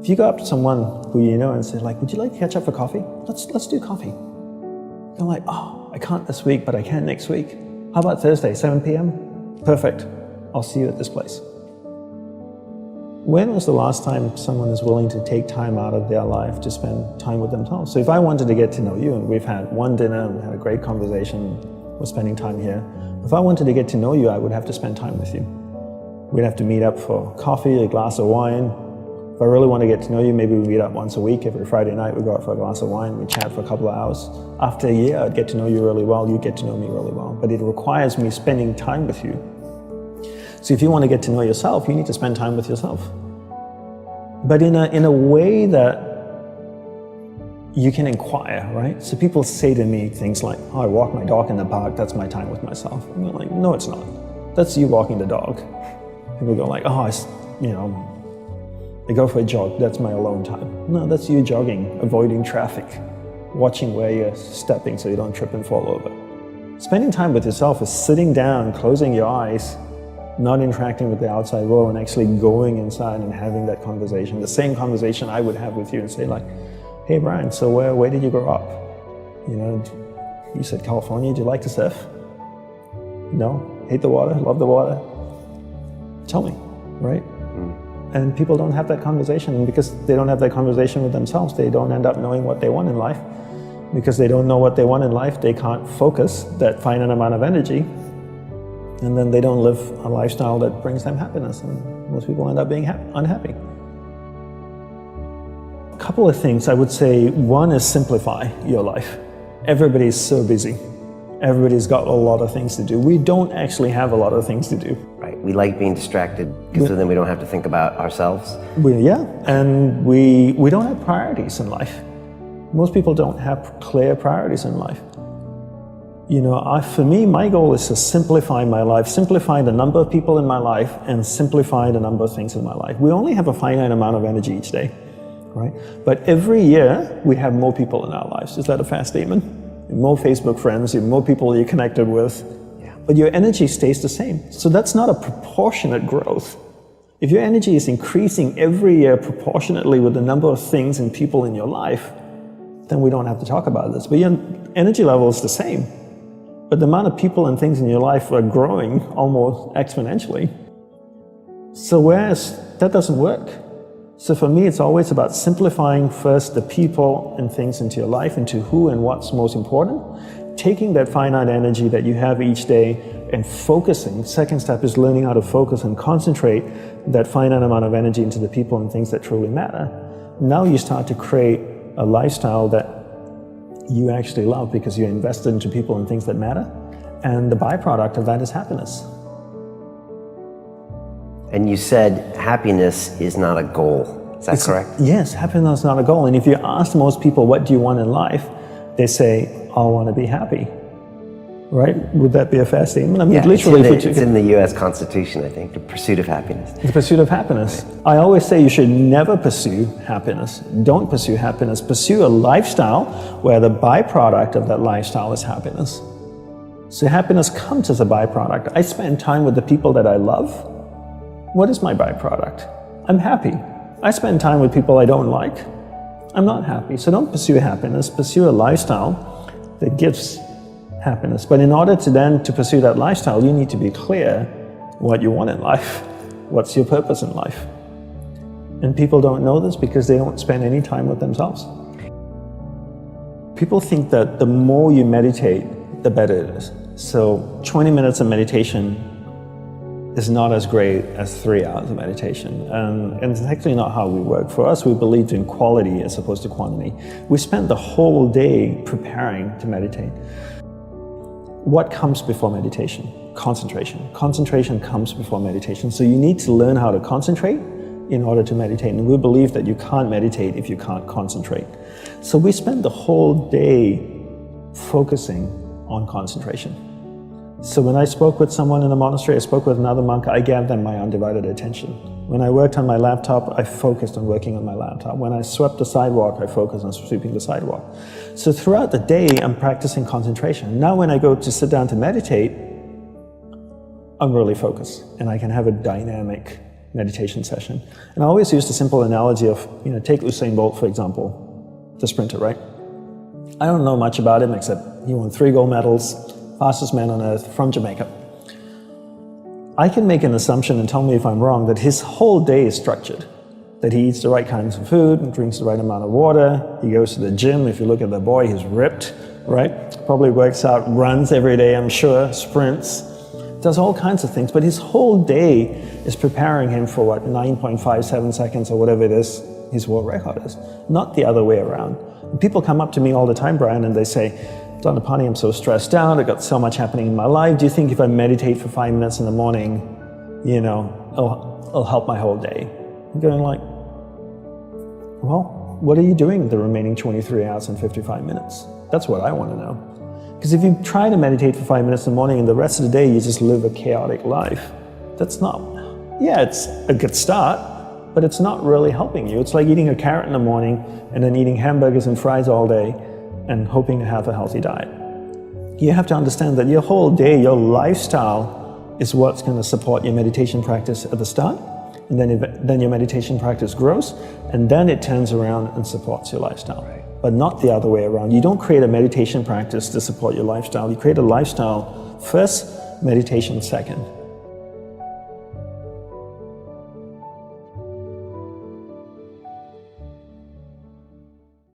If you go up to someone who you know and say like, would you like to catch up for coffee? Let's do coffee. They're like, oh, I can't this week, but I can next week. How about Thursday, 7 p.m.? Perfect. I'll see you at this place. When was the last time someone is willing to take time out of their life to spend time with themselves? So if I wanted to get to know you, and we've had one dinner and we had a great conversation, we're spending time here. If I wanted to get to know you, I would have to spend time with you. We'd have to meet up for coffee, a glass of wine. If I really want to get to know you, maybe we meet up once a week. Every Friday night we go out for a glass of wine, we chat for a couple of hours. After a year, I'd get to know you really well, you'd get to know me really well. But it requires me spending time with you. So if you want to get to know yourself, you need to spend time with yourself. But in a way that you can inquire, right? So people say to me things like, oh, I walk my dog in the park, that's my time with myself. And you're like, no, it's not. That's you walking the dog. People go like, oh, I go for a jog, that's my alone time. No, that's you jogging, avoiding traffic, watching where you're stepping so you don't trip and fall over. Spending time with yourself is sitting down, closing your eyes, not interacting with the outside world, and actually going inside and having that conversation, the same conversation I would have with you and say like, hey Brian, so where did you grow up? You said California, do you like to surf? No? Hate the water, love the water? Tell me, right? And people don't have that conversation, and because they don't have that conversation with themselves, they don't end up knowing what they want in life. Because they don't know what they want in life, they can't focus that finite amount of energy, and then they don't live a lifestyle that brings them happiness, and most people end up being unhappy. A couple of things I would say. One is simplify your life. Everybody's so busy. Everybody's got a lot of things to do. We don't actually have a lot of things to do. Right, we like being distracted because then we don't have to think about ourselves. And we don't have priorities in life. Most people don't have clear priorities in life. For me, my goal is to simplify my life, simplify the number of people in my life, and simplify the number of things in my life. We only have a finite amount of energy each day, right? But every year, we have more people in our lives. Is that a fair statement? More Facebook friends, more people you're connected with, but your energy stays the same. So that's not a proportionate growth. If your energy is increasing every year proportionately with the number of things and people in your life, then we don't have to talk about this. But your energy level is the same. But the amount of people and things in your life are growing almost exponentially. So whereas that doesn't work. So for me, it's always about simplifying first the people and things into your life, into who and what's most important, taking that finite energy that you have each day and focusing. Second step is learning how to focus and concentrate that finite amount of energy into the people and things that truly matter. Now you start to create a lifestyle that you actually love because you're invested into people and things that matter, and the byproduct of that is happiness. And you said happiness is not a goal. Is that correct? Yes, happiness is not a goal. And if you ask most people, what do you want in life? They say, I want to be happy. Right? Would that be a fair statement? I mean, literally, it's in the U.S. Constitution, I think, the pursuit of happiness. The pursuit of happiness. Right. I always say you should never pursue happiness. Don't pursue happiness. Pursue a lifestyle where the byproduct of that lifestyle is happiness. So happiness comes as a byproduct. I spend time with the people that I love. What is my byproduct? I'm happy. I spend time with people I don't like. I'm not happy. So don't pursue happiness. Pursue a lifestyle that gives happiness. But in order to pursue that lifestyle, you need to be clear what you want in life. What's your purpose in life? And people don't know this because they don't spend any time with themselves. People think that the more you meditate, the better it is. So 20 minutes of meditation is not as great as 3 hours of meditation. And it's actually not how we work. For us, we believed in quality as opposed to quantity. We spent the whole day preparing to meditate. What comes before meditation? Concentration. Concentration comes before meditation. So you need to learn how to concentrate in order to meditate. And we believe that you can't meditate if you can't concentrate. So we spend the whole day focusing on concentration. So when I spoke with someone in a monastery, I spoke with another monk, I gave them my undivided attention. When I worked on my laptop, I focused on working on my laptop. When I swept the sidewalk, I focused on sweeping the sidewalk. So throughout the day, I'm practicing concentration. Now when I go to sit down to meditate, I'm really focused, and I can have a dynamic meditation session. And I always use the simple analogy of, take Usain Bolt, for example, the sprinter, right? I don't know much about him except he won 3 gold medals, fastest man on earth from Jamaica. I can make an assumption, and tell me if I'm wrong, that his whole day is structured. That he eats the right kinds of food and drinks the right amount of water. He goes to the gym. If you look at the boy, he's ripped, right? Probably works out, runs every day, I'm sure, sprints, does all kinds of things. But his whole day is preparing him for 9.57 seconds or whatever it is his world record is, not the other way around. And people come up to me all the time, Brian, and they say, Dandapani, I'm so stressed out. I've got so much happening in my life. Do you think if I meditate for 5 minutes in the morning, it'll help my whole day? I'm going like, well, what are you doing the remaining 23 hours and 55 minutes? That's what I want to know. Because if you try to meditate for 5 minutes in the morning and the rest of the day you just live a chaotic life, that's not, it's a good start, but it's not really helping you. It's like eating a carrot in the morning and then eating hamburgers and fries all day and hoping to have a healthy diet. You have to understand that your whole day, your lifestyle is what's going to support your meditation practice at the start. And then your meditation practice grows, and then it turns around and supports your lifestyle. Right. But not the other way around. You don't create a meditation practice to support your lifestyle. You create a lifestyle first, meditation second.